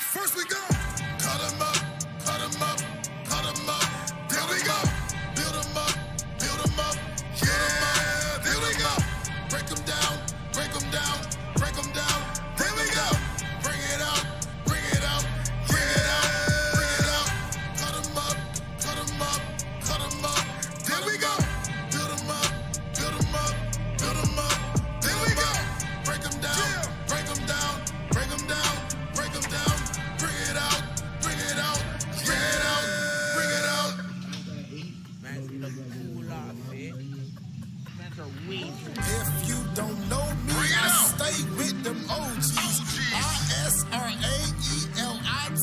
First we go. Cut 'em up, cut 'em up, cut 'em up. There we go. Build 'em up, build 'em up. Yeah, there we go. Break 'em down, break 'em down, break 'em down. There we go. Bring it out, bring it out, bring it out, bring it out. Cut 'em up, cut 'em up, cut 'em up. There we go. Build 'em up, build 'em up, build 'em up. There we go. Break 'em down, break 'em down, break 'em down, break 'em down. Bring it out, bring it out, bring it out, bring it out. If you don't know me, I stay with them OGs. Israelite,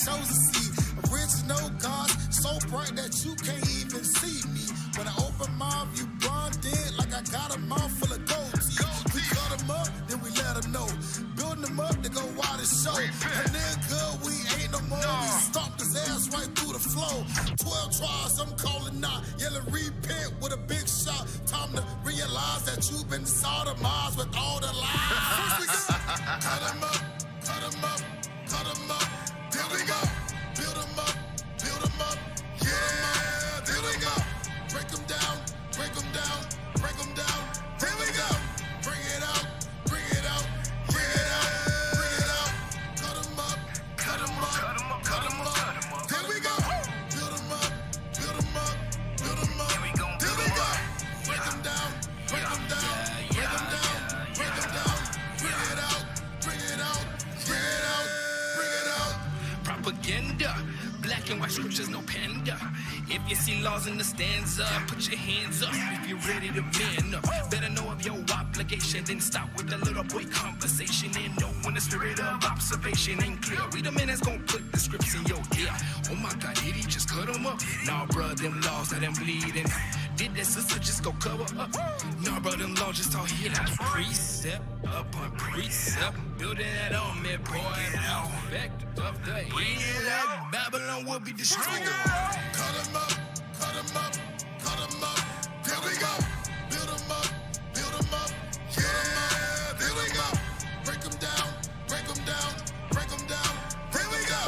chosen seed. Original gods, so bright that you can't even see me. When I open my view, blinded like I got a mouth full of gold teeth. We cut them up, then we let them know. Building them up, they go wide and show. And then good, we ain't no more. We stomped his ass right through the flow. 12 tries, I'm calling out. Yelling repent with a big shot. Time to realize that you've been sodomized with all the lies. First we go. Cut 'em up, cut 'em up, cut 'em up. There we go. Build 'em up, build 'em up. Yeah, there we go. Break 'em down, break 'em down, break 'em down. There we go. Bring it out, bring it out, bring it out, bring it out. Cut 'em up, cut 'em up, cut 'em up. There we go. Build 'em up, build 'em up, build 'em up. There we go. Break 'em down, break 'em down, break 'em down, break 'em down. Bring it out, bring it out, bring it out, bring it out. Propaganda, black and white scriptures, no panda. If you see laws in the stanza, put your hands up if you're ready to man up. Better know of your obligation, then stop with the little boy conversation and know when the spirit of observation ain't clear. We the man that's gonna put the scripts in your ear. Oh my God, did he just cut them up? Nah, bruh, them laws that them bleeding. Did that sister just go cover up? Nah, bruh, them laws just all hit out precept upon precept. Building that on me, boy. Effect of the elect. Babylon will be destroyed. Cut 'em up, cut 'em up, cut 'em up. There we go. Build 'em up, build 'em up. Yeah, there we go. Break 'em down, break 'em down, break 'em down. There we go.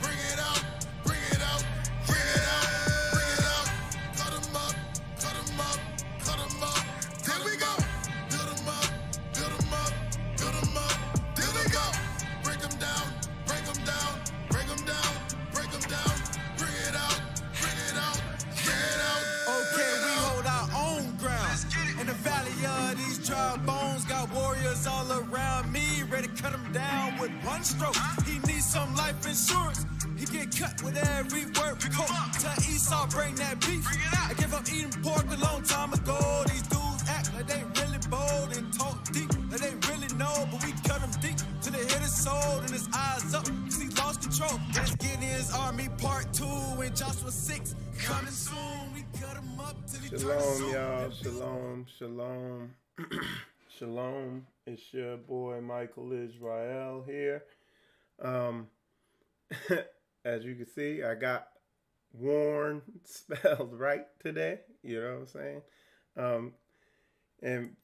Bring it out, bring it out, bring it out, bring it out. Cut 'em up, cut 'em up, cut 'em up. There we go. Build 'em up, build 'em up, build 'em up. There we go. Break 'em down, break 'em down, break 'em down, break 'em down. Bring it out, bring it out, bring it out. Okay, we hold our own ground. In the valley of these dry bones, got warriors all around me, ready to cut him down with one stroke. He needs some life insurance. He get cut with every word we quote. Tell Esau, bring that beef. I gave up eating pork a long time ago. These dudes act like they really bold and talk deep, like they really know, but we cut him deep till they hit his soul and his eyes up, cause he lost control. Let's get in his army part 2 in Joshua 6. Coming soon, we cut him up till he turns Shalom, soul. y'all. Shalom, shalom. Shalom. It's your boy Michael Israel here. As you can see, I got Warren spelled right today. You know what I'm saying? And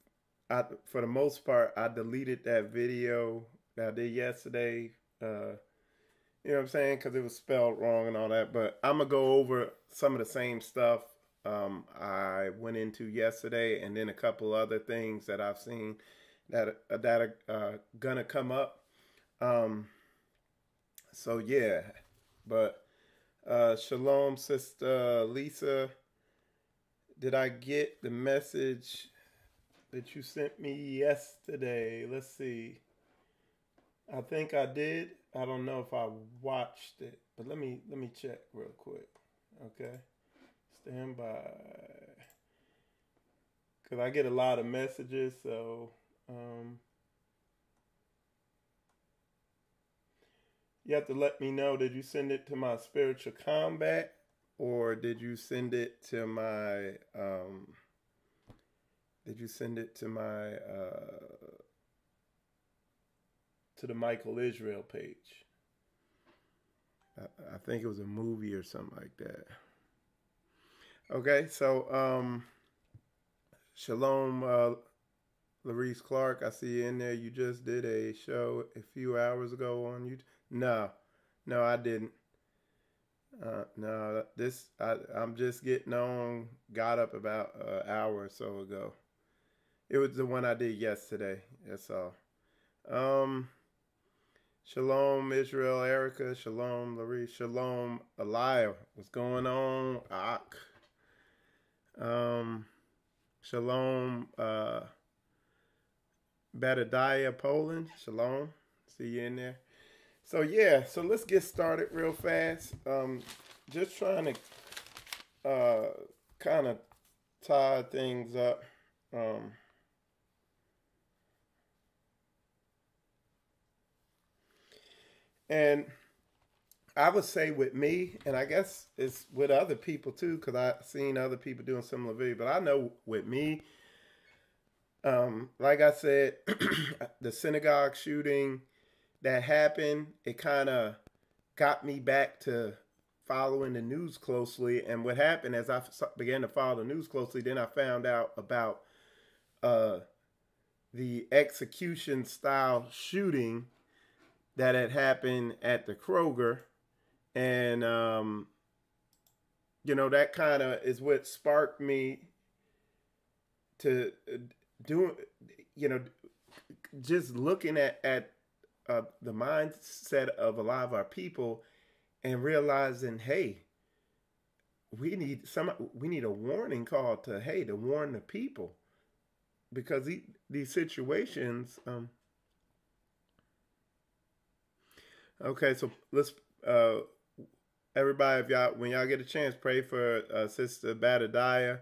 for the most part, I deleted that video that I did yesterday. You know what I'm saying? Because it was spelled wrong and all that. But I'm going to go over some of the same stuff I went into yesterday, and then a couple other things that I've seen that are going to come up. So, yeah. But shalom, Sister Lisa. Did I get the message that you sent me yesterday? Let's see. I think I did. I don't know if I watched it, but let me check real quick. Okay, stand by, cause I get a lot of messages. So you have to let me know. Did you send it to my spiritual combat, or did you send it to my to the Michael Israel page? I think it was a movie or something like that. Okay, so shalom, Larice Clark. I see you in there. You just did a show a few hours ago on YouTube. No, no, I didn't. No, I'm just getting on. Got up about an hour or so ago. It was the one I did yesterday. That's all. Um, Shalom, Israel, Erica. Shalom, Larry. Shalom, Aliyah. What's going on? Ak. Shalom, Badadiah, Poland. Shalom. See you in there. So yeah, so let's get started real fast. Just trying to kind of tie things up. And I would say with me, and I guess it's with other people too, because I've seen other people doing similar videos, but I know with me, like I said, the synagogue shooting that happened, it kind of got me back to following the news closely. And what happened as I began to follow the news closely, then I found out about the execution style shooting that had happened at the Kroger. And, you know, that kind of is what sparked me to do, you know, just looking at the mindset of a lot of our people and realizing, hey, we need a warning call to warn the people, because these situations. Okay, so let's everybody, when y'all get a chance, pray for Sister Badadiah.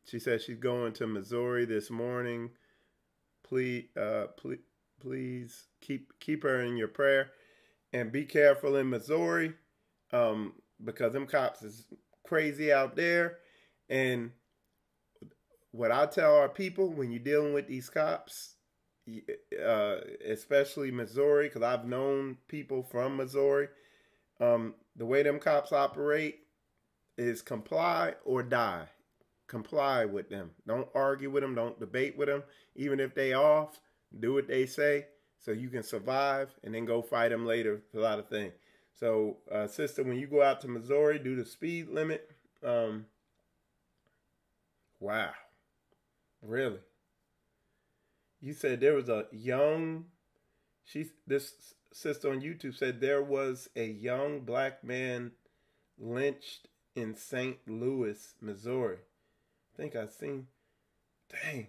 She said she's going to Missouri this morning. Please keep her in your prayer, and be careful in Missouri, because them cops is crazy out there. And what I tell our people, when you're dealing with these cops, especially Missouri, because I've known people from Missouri, the way them cops operate is comply or die. Comply with them. Don't argue with them. Don't debate with them. Even if they off, do what they say so you can survive, and then go fight them later for a lot of things. So, sister, when you go out to Missouri, do the speed limit. Wow. Really? You said there was this sister on YouTube said there was a young black man lynched in St. Louis, Missouri. I think I've seen, dang,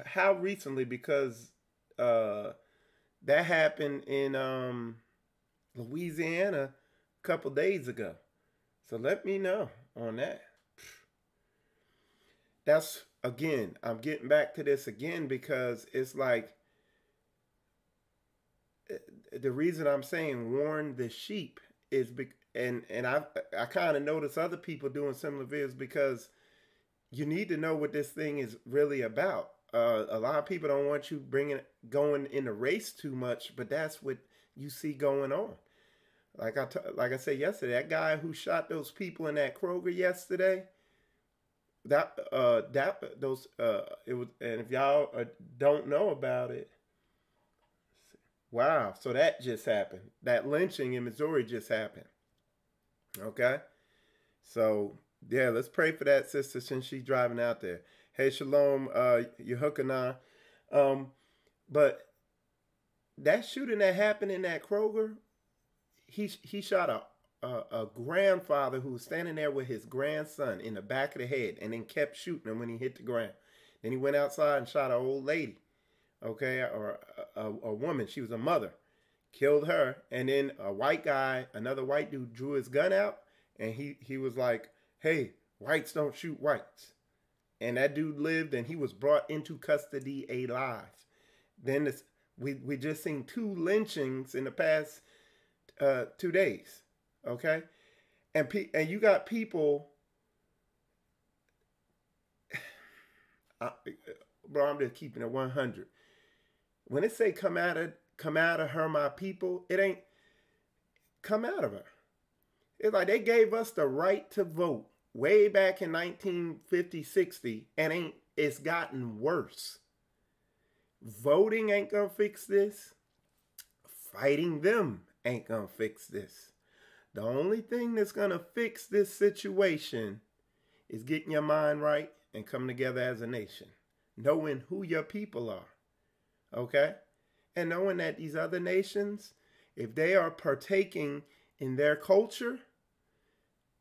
how recently? Because that happened in Louisiana a couple days ago. So let me know on that. That's, again, I'm getting back to this again, because it's like, the reason I'm saying warn the sheep is, and I kind of notice other people doing similar videos, because you need to know what this thing is really about. A lot of people don't want you going in a race too much, but that's what you see going on. Like I said yesterday, that guy who shot those people in that Kroger yesterday, it was, and if y'all don't know about it, wow. So that just happened. That lynching in Missouri just happened. Okay. So yeah, let's pray for that sister since she's driving out there. Hey, shalom, Yehukanah. But that shooting that happened in that Kroger, he shot a grandfather who was standing there with his grandson in the back of the head, and then kept shooting him when he hit the ground. Then he went outside and shot an old lady, okay, or a woman. She was a mother, killed her. And then a white guy, another white dude, drew his gun out, and he was like, hey, whites don't shoot whites. And that dude lived, and he was brought into custody alive. Then we just seen 2 lynchings in the past 2 days. Okay, and you got people, bro. I'm just keeping it 100. When it say come out of her, my people, it ain't come out of her. It's like they gave us the right to vote way back in 1950, 60, and it's gotten worse. Voting ain't gonna fix this. Fighting them ain't gonna fix this. The only thing that's gonna fix this situation is getting your mind right and coming together as a nation, knowing who your people are, okay? And knowing that these other nations, if they are partaking in their culture,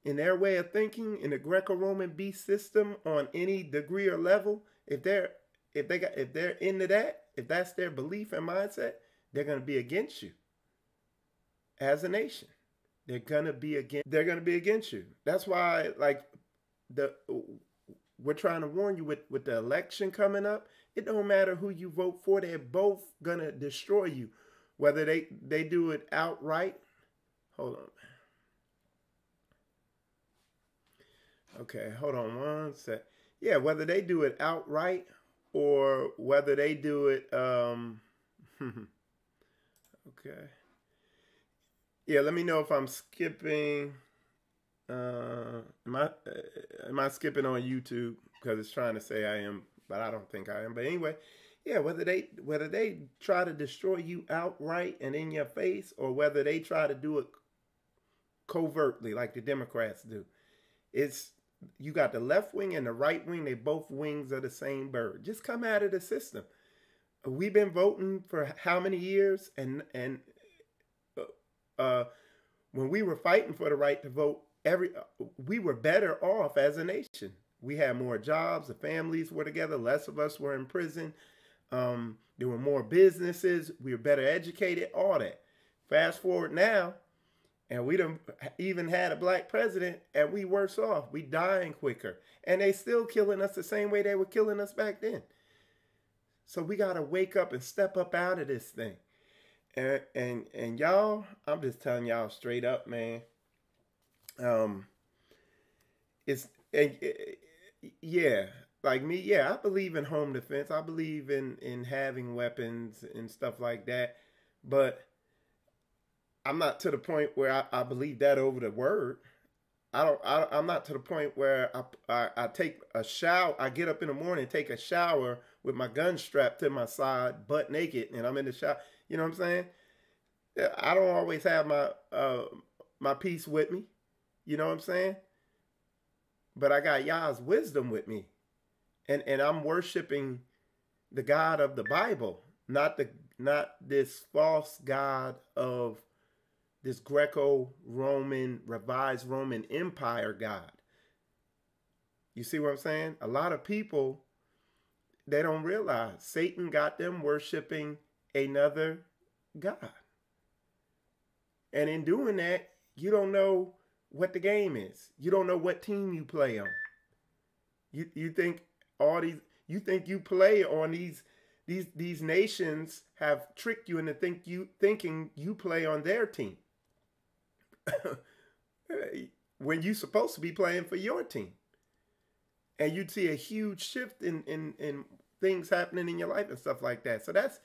in their way of thinking, in the Greco-Roman beast system on any degree or level, if they're into that, if that's their belief and mindset, they're going to be against you as a nation. They're going to be against you. That's why, like, we're trying to warn you with the election coming up. It don't matter who you vote for. They're both going to destroy you. Whether they do it outright. Hold on. Okay, hold on one sec. Yeah, whether they do it outright or whether they do it, okay. Yeah, let me know if I'm skipping. Am I skipping on YouTube? Because it's trying to say I am, but I don't think I am. But anyway, yeah, whether they try to destroy you outright and in your face, or whether they try to do it covertly like the Democrats do, you got the left wing and the right wing. They both wings of the same bird. Just come out of the system. We've been voting for how many years, and when we were fighting for the right to vote, we were better off as a nation. We had more jobs. The families were together. Less of us were in prison. There were more businesses. We were better educated. All that. Fast forward now, and we done even had a black president, and we worse off. We dying quicker, and they still killing us the same way they were killing us back then. So we gotta wake up and step up out of this thing. And y'all, I'm just telling y'all straight up, man. Yeah, like me, yeah, I believe in home defense. I believe in having weapons and stuff like that. But I'm not to the point where I believe that over the word. I'm not to the point where I take a shower. I get up in the morning, take a shower with my gun strapped to my side, butt naked, and I'm in the shower. You know what I'm saying? I don't always have my peace with me. You know what I'm saying? But I got Yah's wisdom with me. And I'm worshiping the God of the Bible, not this false God of this Greco-Roman, revised Roman Empire God. You see what I'm saying? A lot of people, they don't realize Satan got them worshiping another God. And in doing that, you don't know what the game is. You don't know what team you play on. You think you play on these nations have tricked you into thinking you play on their team. When you're supposed to be playing for your team. And you'd see a huge shift in things happening in your life and stuff like that. So that's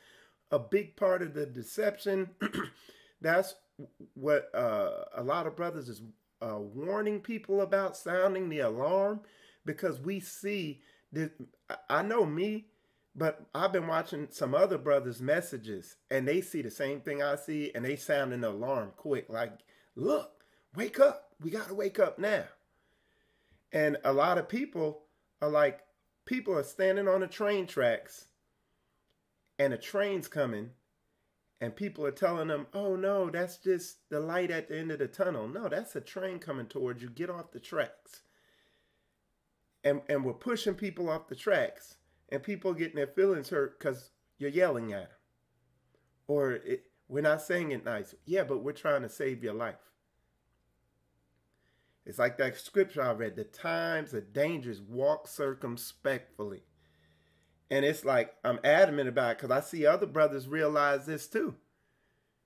a big part of the deception. That's what a lot of brothers is warning people about, sounding the alarm, because we see this. I know me, but I've been watching some other brothers' messages, and they see the same thing I see, and they sound an alarm quick, like, look, wake up. We got to wake up now. And a lot of people are standing on the train tracks, and a train's coming, and people are telling them, oh no, that's just the light at the end of the tunnel. No, that's a train coming towards you. Get off the tracks. And we're pushing people off the tracks, and people getting their feelings hurt because you're yelling at them. Or we're not saying it nice. Yeah, but we're trying to save your life. It's like that scripture I read, the times of dangers, walk circumspectly. And it's like, I'm adamant about it because I see other brothers realize this too.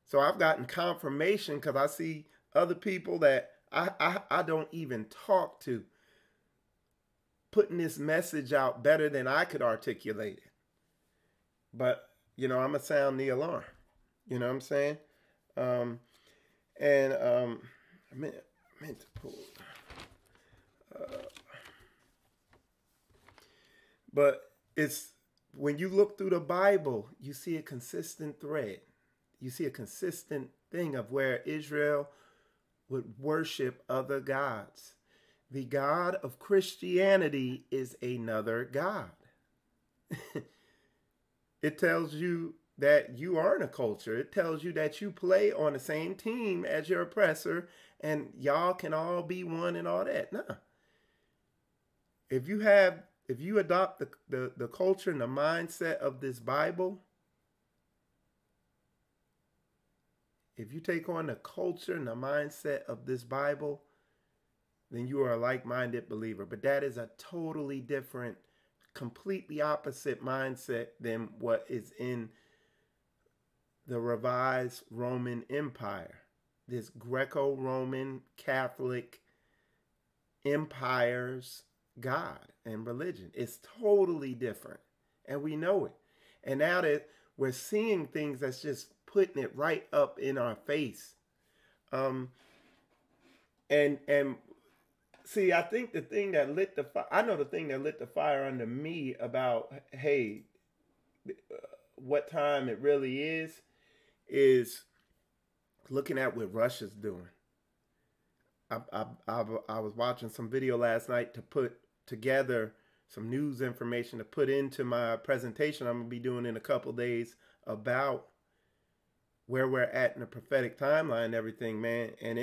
So I've gotten confirmation because I see other people that I don't even talk to putting this message out better than I could articulate it. But, you know, I'm going to sound the alarm. You know what I'm saying? I meant to pull. But it's, when you look through the Bible, you see a consistent thread. You see a consistent thing of where Israel would worship other gods. The God of Christianity is another God. It tells you that you aren't a culture. It tells you that you play on the same team as your oppressor and y'all can all be one and all that. No. If you adopt the culture and the mindset of this Bible, if you take on the culture and the mindset of this Bible, then you are a like-minded believer. But that is a totally different, completely opposite mindset than what is in the revised Roman Empire. This Greco-Roman Catholic empire's God and religion. It's totally different. And we know it. And now that we're seeing things that's just putting it right up in our face. And see, I think the thing that lit the fire, I know the thing that lit the fire under me about, hey, what time it really is looking at what Russia's doing. I was watching some video last night to put together some news information to put into my presentation I'm going to be doing in a couple days about where we're at in the prophetic timeline and everything, man. And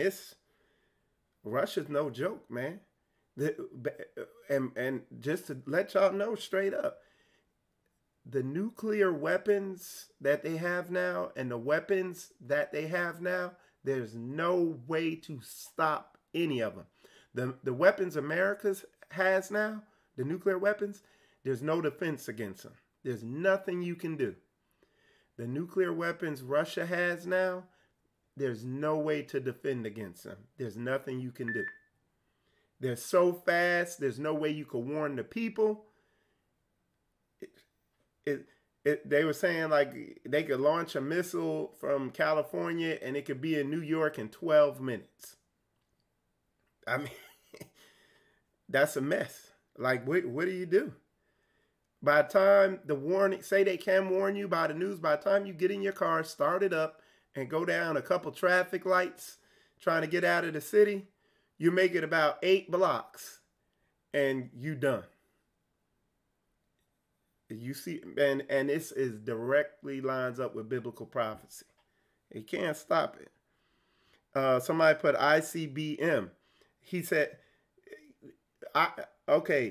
Russia's no joke, man. And just to let y'all know straight up, the nuclear weapons that they have now and the weapons that they have now, there's no way to stop any of them. The weapons America has now, the nuclear weapons, there's no defense against them. There's nothing you can do. The nuclear weapons Russia has now, there's no way to defend against them. There's nothing you can do. They're so fast, there's no way you could warn the people. They were saying like they could launch a missile from California and it could be in New York in 12 minutes. I mean, that's a mess. Like, what do you do? By the time the warning, say they can warn you by the news, by the time you get in your car, start it up, and go down a couple traffic lights trying to get out of the city, you make it about 8 blocks, and you done. You see, and this is directly lines up with biblical prophecy. You can't stop it. Somebody put ICBM. He said,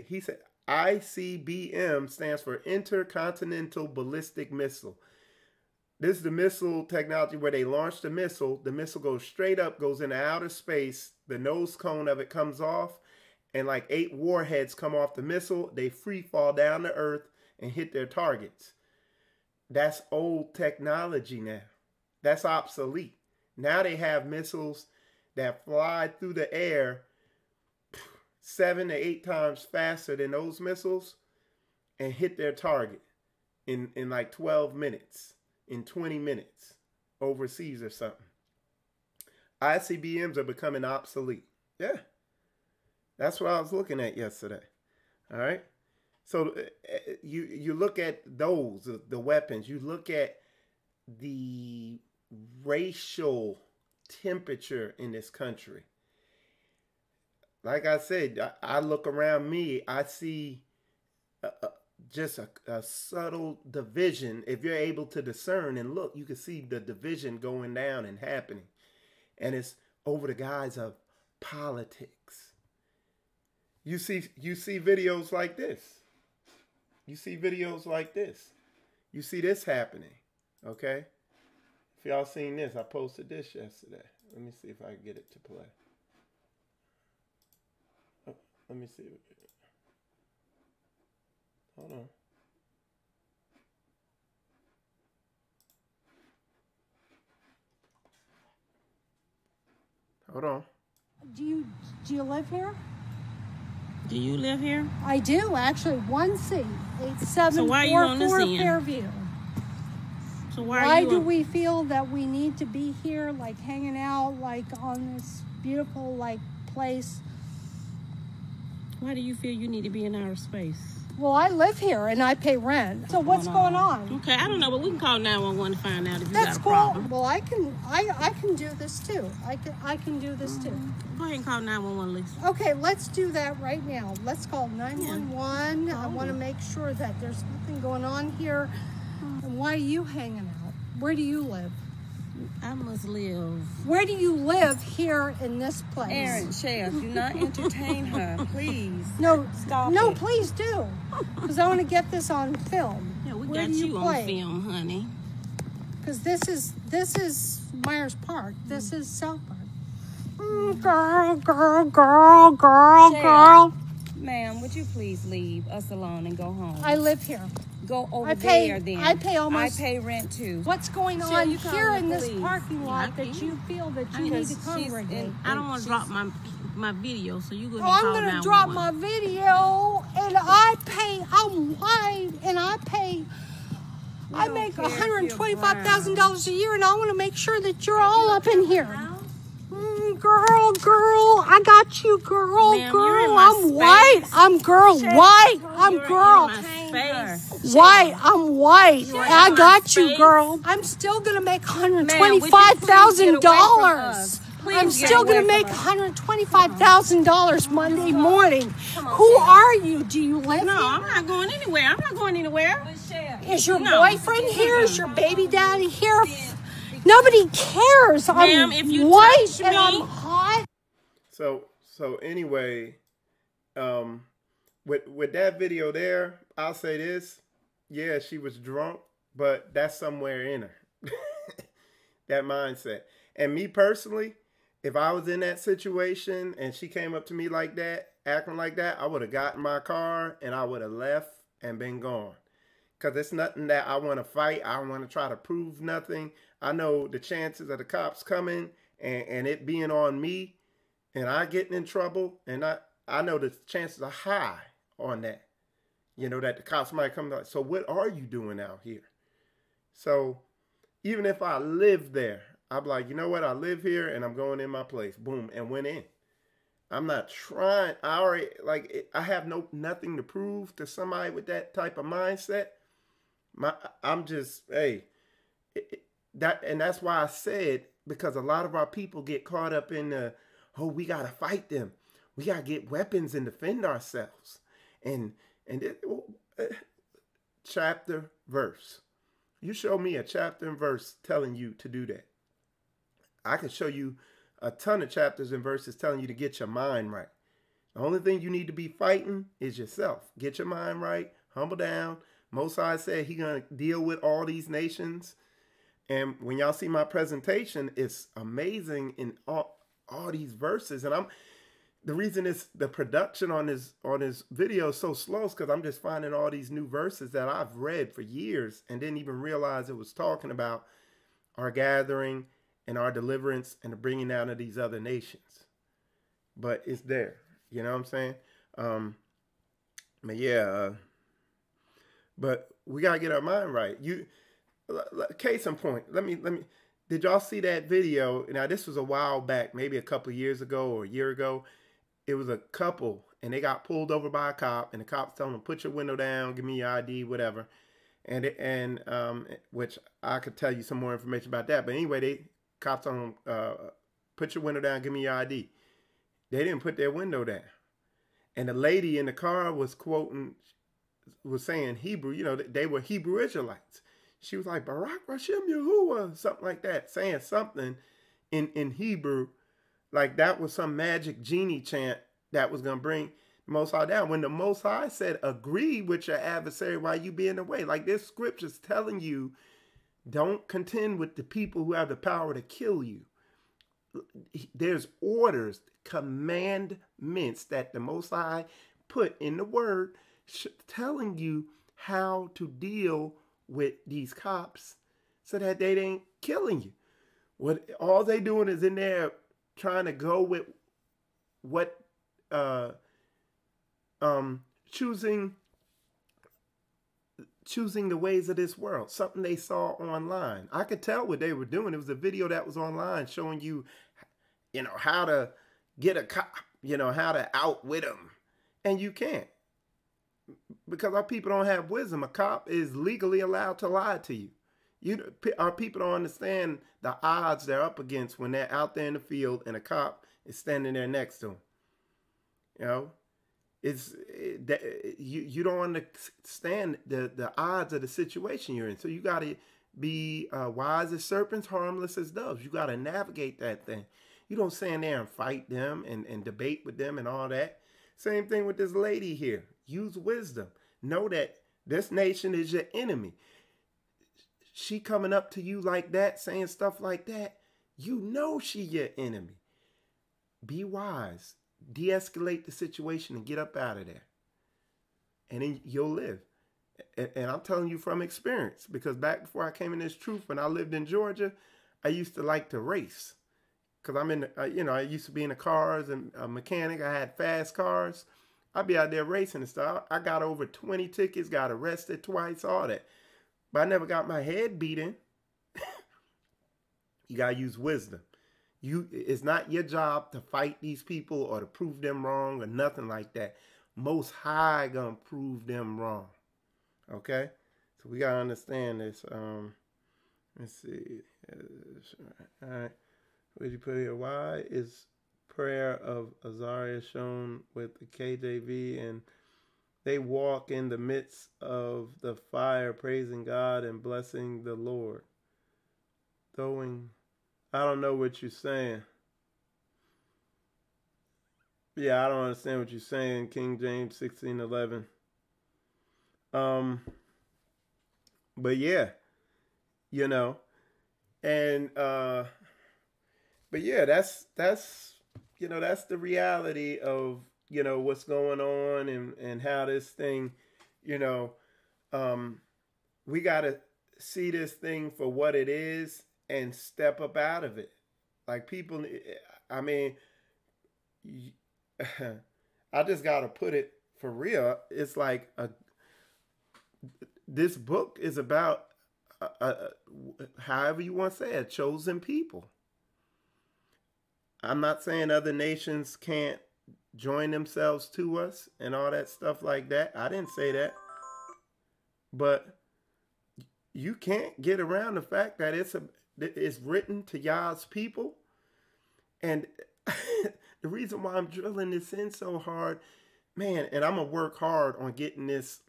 he said, ICBM stands for Intercontinental Ballistic Missile. This is the missile technology where they launch the missile goes straight up, goes into outer space, the nose cone of it comes off, and like 8 warheads come off the missile. They free fall down to Earth and hit their targets. That's old technology now. That's obsolete. Now they have missiles that fly through the air 7 to 8 times faster than those missiles and hit their target in like 12 minutes, in 20 minutes, overseas or something. ICBMs are becoming obsolete. Yeah. That's what I was looking at yesterday. All right. So you look at those, the weapons, you look at the racial temperature in this country. Like I said, I look around me, I see just a subtle division. If you're able to discern and look, you can see the division going down and happening. And it's over the guise of politics. You see videos like this. You see videos like this. You see this happening, okay? If y'all seen this, I posted this yesterday. Let me see if I can get it to play. Let me see. Hold on. Hold on. Do you live here? Do you live here? I do, actually. 1C, 8744 So why are you on this end? Fairview. So Why do we feel that we need to be here, like hanging out, like on this beautiful, like place? Why do you feel you need to be in outer space? Well, I live here and I pay rent. So what's going on? Okay, I don't know, but we can call 911 to find out if you That's got a cool. problem. Well, I can do this too. I can do this too. Go ahead and call 911, Lisa. Okay, let's do that right now. Let's call 911. I want to make sure that there's nothing going on here. And why are you hanging out? Where do you live? I must live. Where do you live here in this place? Aaron, Chef, do not entertain her, please. No, Stop no, it. please do, because I want to get this on film. Yeah, we Where got do you play? on film, honey. Because this is Myers Park. This is South Park. Girl. Chef, ma'am, would you please leave us alone and go home? I live here. Go over I pay- there then. I pay almost- I pay rent too. What's going Shit, on you call here the in this police. parking lot Yeah, I that can. you feel that you need Because to she's congregate? in- I don't want to drop my video, so you go ahead Oh, and I'm call gonna drop 911. my video, and I'm white, and I don't make care if you're $125,000 a year, and I want to make sure that you're all up in here. Girl, I got you, girl. Ma'am, you're in my I'm space. white. I'm girl. White. I'm You're girl. in my space. White. I'm white. You're I in my got you, space. girl. I'm still gonna make Ma'am, would you $125,000. please get away from us? Please I'm get still away gonna from make us. $125,000 Monday morning. Who are you? Do you live No, here? I'm not going anywhere. I'm not going anywhere. Is your No. boyfriend here? Is your baby daddy here? Nobody cares. Ma'am, I'm if you white touch and me- I'm hot. So anyway, with that video there, I'll say this. Yeah, she was drunk, but that's somewhere in her. That mindset. And me personally, if I was in that situation and she came up to me like that, acting like that, I would have gotten my car and I would have left and been gone. Because it's nothing that I want to fight. I don't want to try to prove nothing. I know the chances of the cops coming and it being on me and I getting in trouble. And I know the chances are high on that. You know, that the cops might come like, so what are you doing out here? So even if I live there, I'm like, you know what? I live here and I'm going in my place. Boom. And went in. I'm not trying. I already, I have nothing to prove to somebody with that type of mindset. I'm just, hey, that's why I said, because a lot of our people get caught up in the, oh, we got to fight them. We got to get weapons and defend ourselves. And chapter, verse. You show me a chapter and verse telling you to do that. I can show you a ton of chapters and verses telling you to get your mind right. The only thing you need to be fighting is yourself. Get your mind right. Humble down. Most High said He's going to deal with all these nations. And when y'all see my presentation, it's amazing in all these verses. And the reason the production on this video is so slow is because I'm just finding all these new verses that I've read for years and didn't even realize it was talking about our gathering and our deliverance and the bringing out of these other nations. But it's there. You know what I'm saying? But yeah, but we got to get our mind right. Case in point, let me, did y'all see that video? Now, this was a while back, maybe a couple of years ago or a year ago. It was a couple, and they got pulled over by a cop, and the cops told them, put your window down, give me your ID, whatever. And which I could tell you some more information about that. But anyway, cops told them, put your window down, give me your ID. They didn't put their window down. And the lady in the car was saying Hebrew, you know, they were Hebrew Israelites. She was like, Barak Hashem Yahuwah, something like that, saying something in Hebrew, like that was some magic genie chant that was going to bring the Most High down. When the Most High said, agree with your adversary while you be in the way. Like this scripture's telling you, don't contend with the people who have the power to kill you. There's orders, commandments that the Most High put in the word telling you how to deal with these cops so that they ain't killing you. What all they doing is in there trying to go with what choosing the ways of this world, something they saw online. I could tell what they were doing. It was a video that was online showing you, you know, how to get a cop, you know, how to outwit them. And you can't. because our people don't have wisdom. A cop is legally allowed to lie to you. Our people don't understand the odds they're up against when they're out there in the field and a cop is standing there next to them. You know, you don't understand the odds of the situation you're in. So you got to be wise as serpents, harmless as doves. You got to navigate that thing. You don't stand there and fight them and debate with them and all that. Same thing with this lady here. Use wisdom. Know that this nation is your enemy. She coming up to you like that, saying stuff like that, you know she your enemy. Be wise. De-escalate the situation and get up out of there. And then you'll live. And I'm telling you from experience, because back before I came in this truth, when I lived in Georgia, I used to like to race. Because I used to be in the cars and a mechanic. I had fast cars. I'd be out there racing and stuff. I got over 20 tickets, got arrested twice, all that. But I never got my head beaten. You got to use wisdom. It's not your job to fight these people or to prove them wrong or nothing like that. Most High gonna prove them wrong. Okay? So we got to understand this. Let's see. All right. Where'd you put here? Why is prayer of Azariah shown with the KJV and they walk in the midst of the fire, praising God and blessing the Lord? I don't know what you're saying. Yeah, I don't understand what you're saying. King James 16:11. But yeah, and but yeah, that's the reality of what's going on and how this thing, we got to see this thing for what it is and step up out of it. Like people, I mean, I just got to put it for real. It's like this book is about, however you want to say it, a chosen people. I'm not saying other nations can't join themselves to us and all that stuff like that. I didn't say that. But you can't get around the fact that it's written to y'all's people. And the reason why I'm drilling this in so hard, man, and I'm going to work hard on getting this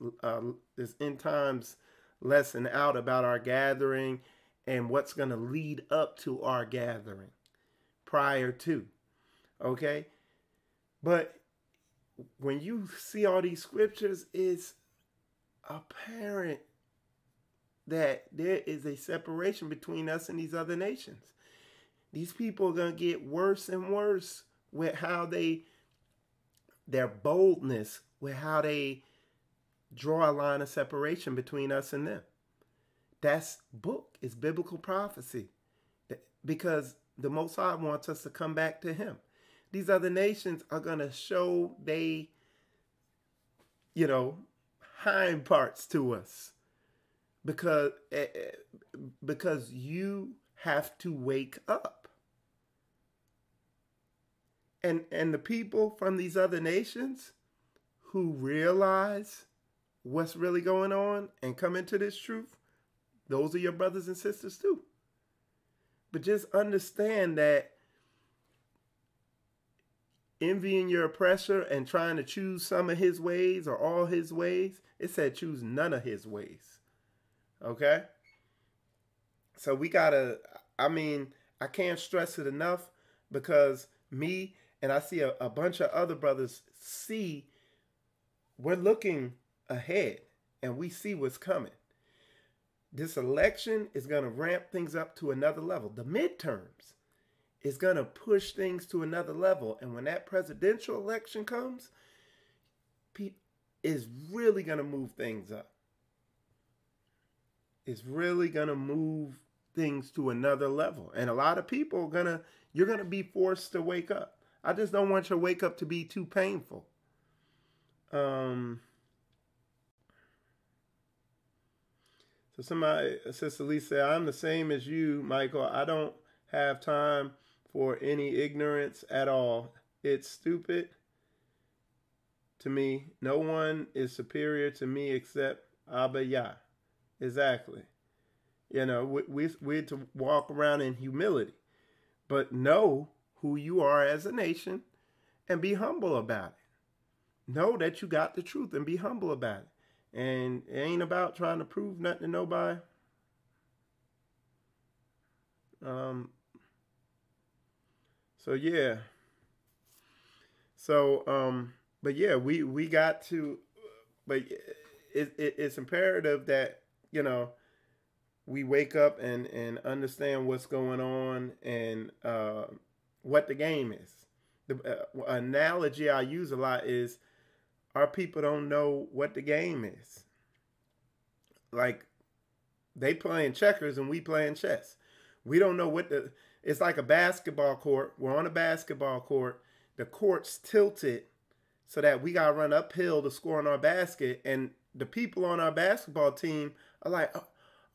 end times lesson out about our gathering and what's going to lead up to our gathering prior to. Okay? But when you see all these scriptures, it's apparent that there is a separation between us and these other nations. These people are going to get worse and worse with how their boldness, with how they draw a line of separation between us and them. That's book. It's biblical prophecy. Because the Most High wants us to come back to him. These other nations are going to show hind parts to us. Because you have to wake up. And the people from these other nations who realize what's really going on and come into this truth, those are your brothers and sisters too. But just understand that envying your oppressor and trying to choose some of his ways or all his ways, it said choose none of his ways. Okay? So we gotta, I can't stress it enough, because me and I see a bunch of other brothers we're looking ahead and we see what's coming. This election is going to ramp things up to another level. The midterms is going to push things to another level. And when that presidential election comes, it's really going to move things up. It's really going to move things to another level. And a lot of people you're going to be forced to wake up. I just don't want your wake up to be too painful. So Sister Lee said, I'm the same as you, Michael. I don't have time for any ignorance at all. It's stupid to me. No one is superior to me except Abba Yah. Exactly. You know, we're to walk around in humility, but know who you are as a nation and be humble about it. Know that you got the truth and be humble about it. And it ain't about trying to prove nothing to nobody. So yeah. So but yeah, we got to, but it's imperative that, you know, we wake up and understand what's going on and what the game is. The analogy I use a lot is our people don't know what the game is. Like, they playing checkers and we playing chess. We don't know what it's like a basketball court. We're on a basketball court. The court's tilted so that we got to run uphill to score on our basket. And the people on our basketball team are like,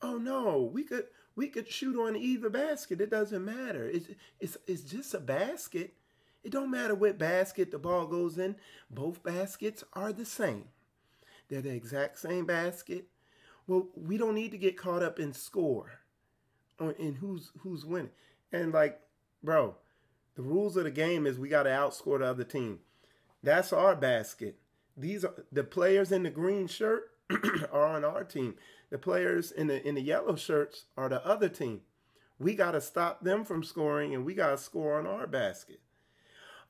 oh no, we could shoot on either basket. It doesn't matter. It's just a basket. It don't matter what basket the ball goes in. Both baskets are the same. They're the exact same basket. Well, we don't need to get caught up in score, in who's winning. And like, bro, the rules of the game is we got to outscore the other team. That's our basket. These are the players in the green shirt are on our team. The players in the yellow shirts are the other team. We got to stop them from scoring, and we got to score on our basket.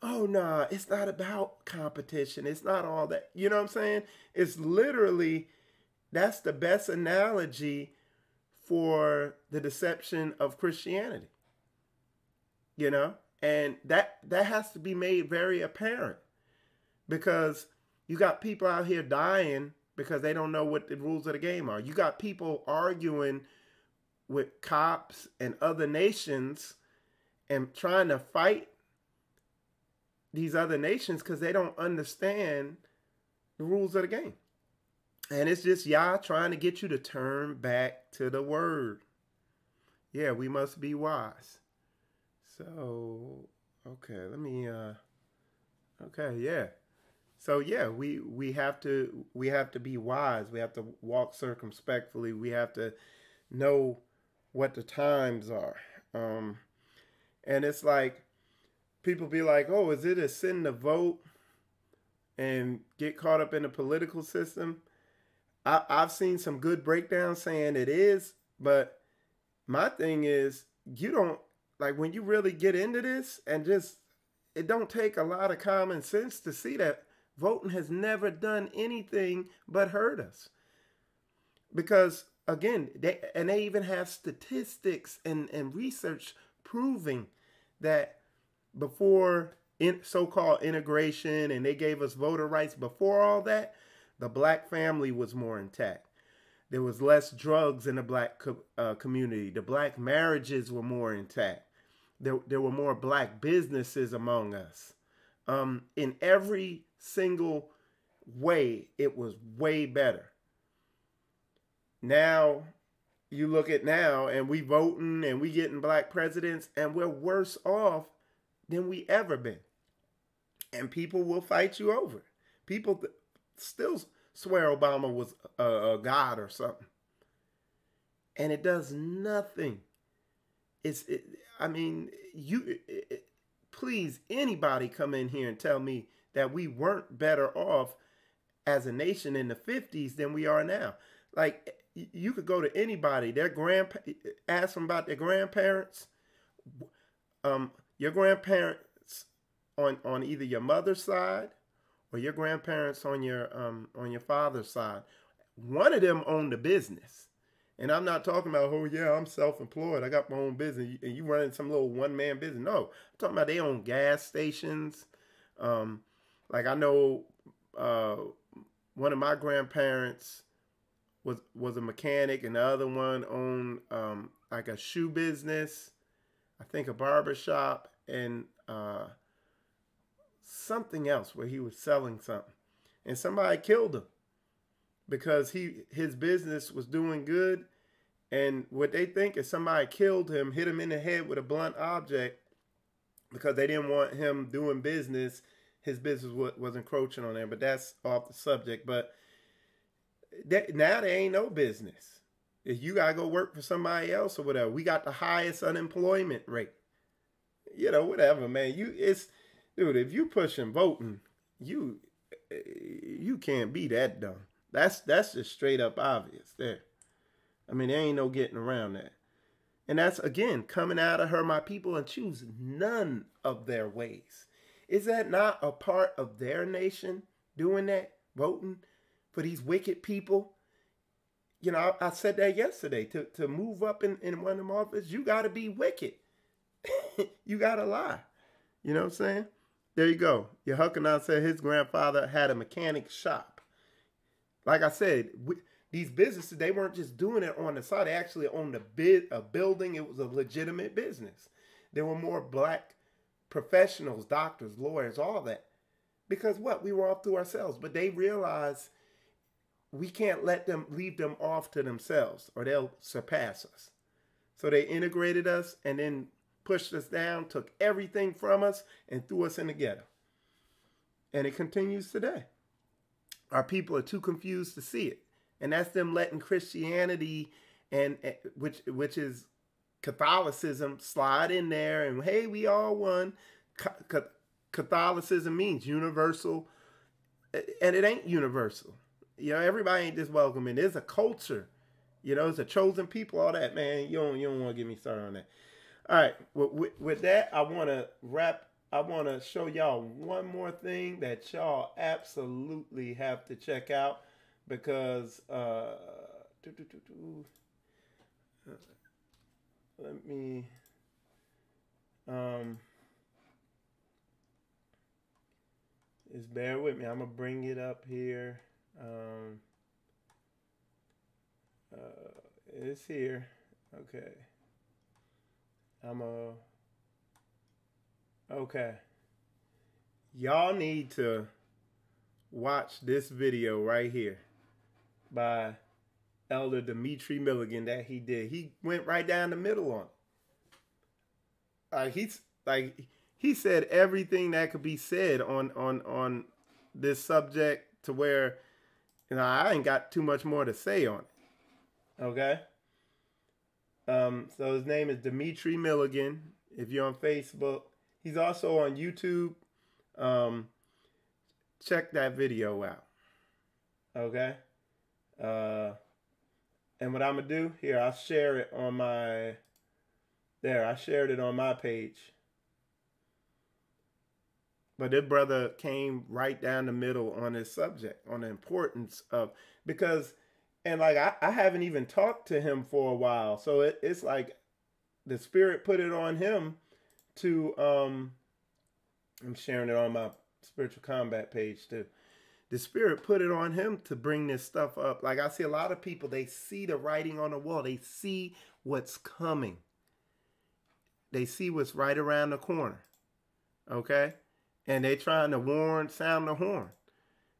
Oh, nah, it's not about competition. It's not all that. You know what I'm saying? It's literally, that's the best analogy for the deception of Christianity. You know? And that has to be made very apparent, because you got people out here dying because they don't know what the rules of the game are. You got people arguing with cops and other nations and trying to fight these other nations because they don't understand the rules of the game. And it's just Yah trying to get you to turn back to the word. Yeah, we must be wise. So, okay, let me, okay, yeah. So yeah, we have to be wise. We have to walk circumspectly. We have to know what the times are. And it's like, people be like, oh, is it a sin to vote and get caught up in the political system? I've seen some good breakdowns saying it is, but my thing is, you don't, like, when you really get into this and just, it don't take a lot of common sense to see that voting has never done anything but hurt us. Because, again, they even have statistics and research proving that before so-called integration and they gave us voter rights, before all that, the black family was more intact. There was less drugs in the black community. The black marriages were more intact. There were more black businesses among us. In every single way, it was way better. Now, you look at now, and we voting and we getting black presidents, and we're worse off than we ever been. And people will fight you over it. People still swear Obama was a god or something. And it does nothing. Please, anybody come in here and tell me that we weren't better off as a nation in the 50s than we are now. Like, you could go to anybody, ask them about their grandparents. Your grandparents on either your mother's side or your grandparents on your father's side. One of them owned a business. And I'm not talking about, oh yeah, I'm self-employed, I got my own business, and you running some little one-man business. No, I'm talking about they own gas stations. Like, I know one of my grandparents was a mechanic, and the other one owned like a shoe business, I think a barber shop, and something else where he was selling something. And somebody killed him because his business was doing good. And what they think is somebody killed him, hit him in the head with a blunt object because they didn't want him doing business. his business was encroaching on there, but that's off the subject. But now there ain't no business. If you got to go work for somebody else or whatever, we got the highest unemployment rate. You know, whatever, man. Dude, if you pushing voting, you can't be that dumb. That's just straight up obvious there. I mean, there ain't no getting around that. And that's, again, coming out of her, my people, and choose none of their ways. Is that not a part of their nation doing that, voting for these wicked people? You know, I said that yesterday. To move up in one of them offices, you got to be wicked. You got to lie. You know what I'm saying? There you go. Yehukanan said his grandfather had a mechanic shop. Like I said, these businesses, they weren't just doing it on the side. They actually owned a building. It was a legitimate business. There were more black professionals, doctors, lawyers, all that. Because what? We were off to ourselves. But they realized we can't leave them off to themselves or they'll surpass us. So they integrated us and then pushed us down, took everything from us, and threw us in the ghetto. And it continues today. Our people are too confused to see it. And that's them letting Christianity and which is Catholicism slide in there and, hey, we all one. Catholicism means universal, and it ain't universal. You know, everybody ain't just welcoming. There's a culture. You know, it's a chosen people, all that, man. You don't want to get me started on that. All right, with that, I want to show y'all one more thing that y'all absolutely have to check out because let me just bear with me. I'm gonna bring it up here. It's here. Okay. Okay. Y'all need to watch this video right here by Elder Dimitri Milligan that he did. He went right down the middle on it. He said everything that could be said on this subject to where, you know, I ain't got too much more to say on it. Okay? So his name is Dimitri Milligan. If you're on Facebook, he's also on YouTube. Check that video out. Okay? And what I'm going to do here, I'll share it on I shared it on my page. But this brother came right down the middle on this subject, on the importance of, and like, I haven't even talked to him for a while. So it's like the Spirit put it on him to, I'm sharing it on my Spiritual Combat page too. The Spirit put it on him to bring this stuff up. Like I see a lot of people, they see the writing on the wall. They see what's coming. They see what's right around the corner. Okay? And they trying to sound the horn.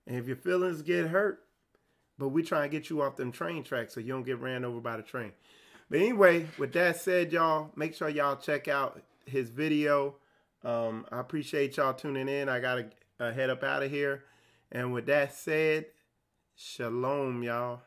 And if your feelings get hurt, but we try and get you off them train tracks so you don't get ran over by the train. But anyway, with that said, y'all, make sure y'all check out his video. I appreciate y'all tuning in. I got to head up out of here. And with that said, shalom, y'all.